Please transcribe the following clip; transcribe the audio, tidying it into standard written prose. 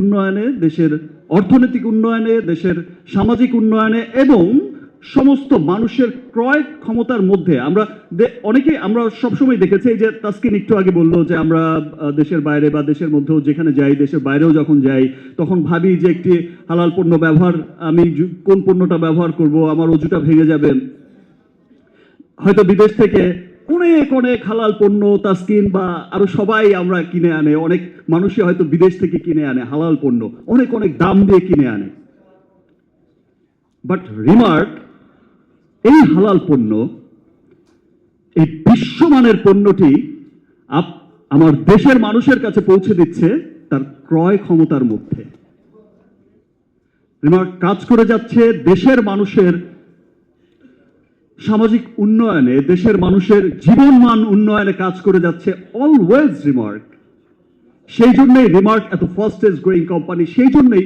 উন্নয়নে, দেশের অর্থনৈতিক উন্নয়নে, দেশের সামাজিক উন্নয়নে এবং সমস্ত মানুষের ক্রয় ক্ষমতার মধ্যে আমরা অনেকেই আমরা সবসময় দেখেছি যে তাসকিন একটু আগে বললো যে আমরা দেশের বাইরে বা দেশের মধ্যেও যেখানে যাই, দেশের বাইরেও যখন যাই তখন ভাবি যে একটি হালাল পণ্য ব্যবহার, আমি কোন পণ্যটা ব্যবহার করব, আমার অজুটা ভেঙে যাবে। হয়তো বিদেশ থেকে অনেক অনেক হালাল পণ্য তাসকিন বা আরো সবাই আমরা কিনে আনে, অনেক মানুষই হয়তো বিদেশ থেকে কিনে আনে হালাল পণ্য, অনেক অনেক দাম দিয়ে কিনে আনে। বাট রিমার্ক এই হালাল পণ্য, এই বিশ্বমানের পণ্যটি আমার দেশের মানুষের কাছে পৌঁছে দিচ্ছে তার ক্রয় ক্ষমতার মধ্যে। রিমার্ক কাজ করে যাচ্ছে দেশের মানুষের সামাজিক উন্নয়নে, দেশের মানুষের জীবনমান উন্নয়নে কাজ করে যাচ্ছে অলওয়েজ রিমার্ক। সেই জন্যই রিমার্ক এত ফাস্টেস্ট গ্রোয়িং কোম্পানি, সেই জন্যই